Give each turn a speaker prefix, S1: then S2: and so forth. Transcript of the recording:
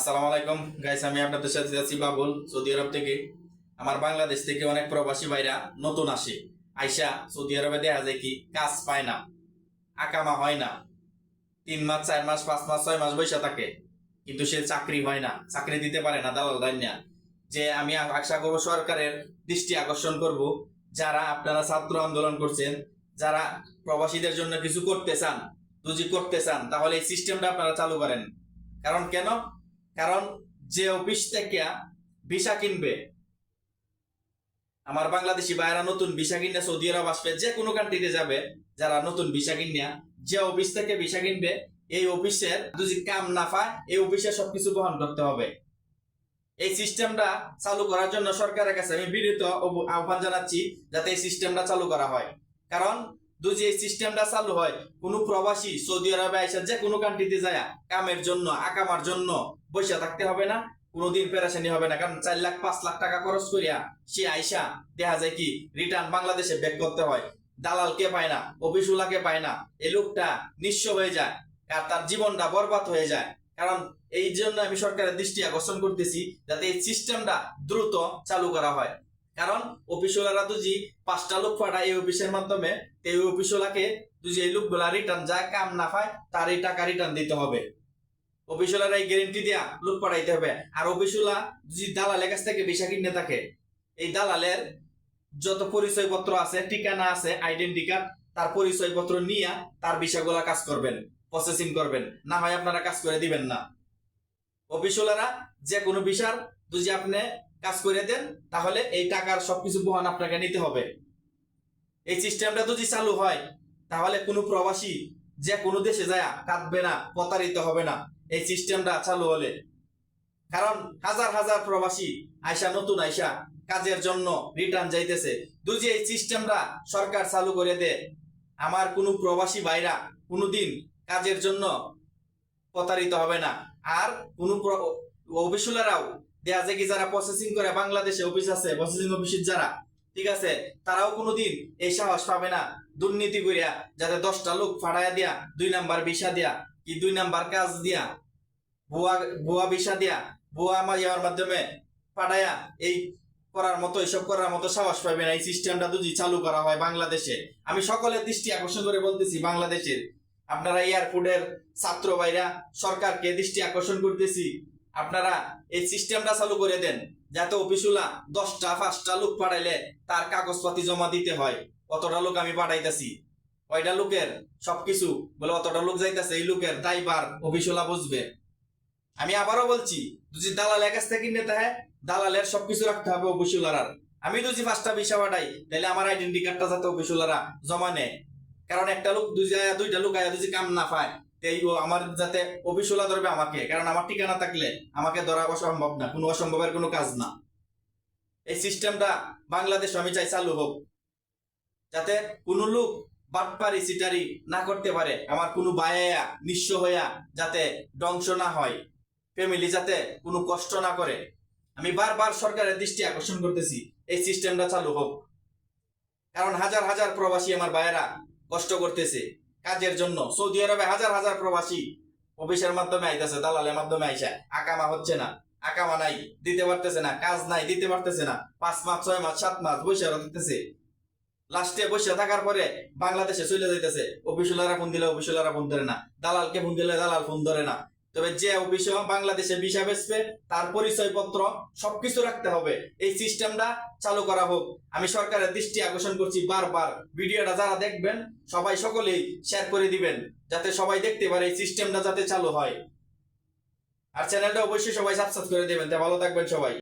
S1: আসসালামু আলাইকুম গাইস, আমি আপনাদের সাথে আছি বাবুল সৌদি আরব থেকে। আমার বাংলাদেশ থেকে অনেক প্রবাসী ভাইরা নতুন আসে, আইসা সৌদি আরবে দেখা যায় কি কাজ পায় না, আকামা হয় না, 3 মাস 4 মাস 5 মাস 6 মাস বসে থাকে, কিন্তু সে চাকরি হয় না, চাকরি দিতে পারে না দালাল দাইনা। যে আমি আশা করবো সরকারের দৃষ্টি আকর্ষণ করব, যারা আপনারা ছাত্র আন্দোলন করছেন, যারা প্রবাসীদের জন্য কিছু করতে চান, যদি করতে চান তাহলে এই সিস্টেমটা আপনারা চালু করেন। কারণ কেন? কারণ যে অফিস থেকে ভিসা কিনবে, আমার বাংলাদেশি ভাইয়েরা নতুন ভিসা কিনে সৌদি আরব আসবে, যে কোনো কান্ট্রিতে যাবে, যারা নতুন ভিসা কিনিয়া যে অফিস থেকে ভিসা কিনবে, এই অফিসের যদি কাম না পায় এই অফিসের সবকিছু বহন করতে হবে। এই সিস্টেমটা চালু করার জন্য সরকারের কাছে আমি বিনীত আহ্বান জানাচ্ছি, যাতে এই সিস্টেমটা চালু করা হয়। কারণ যদি এই সিস্টেমটা চালু হয়, কোন প্রবাসী সৌদি আরবে আইসা যে কোনো কান্ট্রিতে যায় কামের জন্য আকামার জন্য বসে থাকতে হবে না, কোনোদিন পেরেশানি হবে না। কারণ 4 লাখ 5 লাখ টাকা খরচ করিয়া সে আইসা দেখা যায় কি রিটার্ন বাংলাদেশে ব্যাক করতে হয়, দালালকে পায় না, অফিসওয়ালাকে পায় না, এই লোকটা নিঃস্ব হয়ে যায় আর তার জীবনটা বরবাদ হয়ে যায়। কারণ এই জন্য আমি সরকারের দৃষ্টি আকর্ষণ করতেছি, যাতে এই সিস্টেমটা দ্রুত চালু করা হয়। কারণ অফিসওয়ালারা যদি 5টা লোক পাঠায় এই অফিসের মাধ্যমে, এই অফিসওয়ালাকে যদি এই লোকগুলা রিটার্ন যায় কাম না পায়, তার এই টাকা রিটার্ন দিতে হবে। অফিসওয়ালারা এই গ্যারেন্টি দিয়া লোক পাঠাইতে হবে। আর অফিসওয়ালা যদি দালালের কাছ থেকে ভিসা কিনে থাকে, এই দালালের যত পরিচয়পত্র আছে, ঠিকানা আছে, আইডেন্টি কার্ড, তার পরিচয়পত্র নিয়ে তার ভিসাগুলা কাজ করবেন, প্রসেসিং করবেন, না হয় আপনারা কাজ করে দিবেন না। অফিসওয়ালারা যে কোনো ভিসার যদি আপনি কাজ করে দেন, তাহলে এই টাকার সবকিছু বহন আপনাকে নিতে হবে। এই সিস্টেমটা যদি চালু হয়, তাহলে কোনো প্রবাসী যে কোনো দেশে যায় কাঁদবে না, প্রতারিত হবে না এই সিস্টেমটা চালু হলে। কারণ হাজার হাজার প্রবাসী আইসা নতুন আইসা কাজের জন্য রিটার্ন যাইতেছে। যদি এই সিস্টেমটা সরকার চালু করে দেয়, আমার কোনো প্রবাসী ভাইরা কোনোদিন কাজের জন্য প্রতারিত হবে না। আর কোনো অফিসওয়ালারাও দেখা যায় কি যারা প্রসেসিং করে, বাংলাদেশে অফিস আছে প্রসেসিং অফিসের যারা, ঠিক আছে, তারাও কোনোদিন এই সাহস পাবে না দুর্নীতি করিয়া, যাতে 10টা লোক ফাড়াইয়া দিয়া 2 নাম্বার ভিসা দিয়া কি 2 নাম্বার কাজ দিয়া ভুয়া ভুয়া ভিসা দিয়া ভুয়া আমার মাধ্যমে পাঠাইয়া এই করার মতো, এসব করার মতো সাহস পাবে না। এই সিস্টেমটা যদি চালু করা হয় বাংলাদেশে, আমি সকলের দৃষ্টি আকর্ষণ করে বলতেছি, বাংলাদেশের আপনারা এয়ারপোর্টের ছাত্র ভাইরা সরকারকে দৃষ্টি আকর্ষণ করতেছি, আপনারা এই সিস্টেমটা চালু করে দেন, যাতে অফিসওয়ালা 10টা 5টা লোক পাঠাইলে তার কাগজপাতি জমা দিতে হয়। অতটা লোক আমি পাঠাইতেছি, কয়টা লোকের সবকিছু বলে অতটা লোক যাইতেছে, এই লোকের দায়ভার অফিসওয়ালা বুঝবে। আমি আবারও বলছি, যদি দালালের কাছ থেকে নিতে হয়, দালালের সবকিছু রাখতে হবে অফিসওয়ালার। আমি যদি 5টা ভিসা পাঠাই, তাহলে আমার আইডেন্টি কার্ডটা যাতে অফিসওয়ালারা জমা নেয়। কারণ একটা লোক 2টা লোক আয়া যদি কাম না পায়, আমার যাতে অফিসওয়ালা ধরবে আমাকে, কারণ আমার ঠিকানা থাকলে আমাকে ধরা অসম্ভব না, কোনো অসম্ভবের কোনো কাজ না। এই সিস্টেমটা বাংলাদেশ আমি চাই চালু হোক, যাতে কোনো লোক বাটপারি সিটারি না করতে পারে, আমার কোনো ভাইয়া নিঃস্ব হইয়া যাতে ধ্বংস না হয়, ফ্যামিলি যাতে কোনো কষ্ট না করে। আমি বারবার সরকারের দৃষ্টি আকর্ষণ করতেছি, এই সিস্টেমটা চালু হোক। কারণ হাজার হাজার প্রবাসী আমার ভাইয়েরা কষ্ট করতেছে কাজের জন্য। সৌদি আরবে হাজার হাজার প্রবাসী অফিসের মাধ্যমে আইতেছে, দালালের মাধ্যমে আইসা আকামা হচ্ছে না, আকামা নাই দিতে পারতেছে না, কাজ নাই দিতে পারতেছে না, 5 মাস 6 মাস 7 মাস বসে থাকতেছে। লাস্টে বসে থাকার পরে বাংলাদেশে চলে যাইতেছে। অফিসওয়ালারা ফোন দিলে অফিসওয়ালারা ফোন ধরে না, দালালকে ফোন দিলে দালাল ফোন ধরে না। তবে যে অফিসে বাংলাদেশে ভিসা বেচবে, তার পরিচয়পত্র সবকিছু রাখতে হবে। এই সিস্টেমটা চালু করা হোক। আমি সরকারের দৃষ্টি আকর্ষণ করছি বারবার। ভিডিওটা যারা দেখবেন সবাই সকলেই শেয়ার করে দিবেন, যাতে সবাই দেখতে পারে এই সিস্টেমটা যাতে চালু হয়। আর চ্যানেলটা অবশ্যই সবাই সাবস্ক্রাইব করে দেবেন। ভালো থাকবেন সবাই।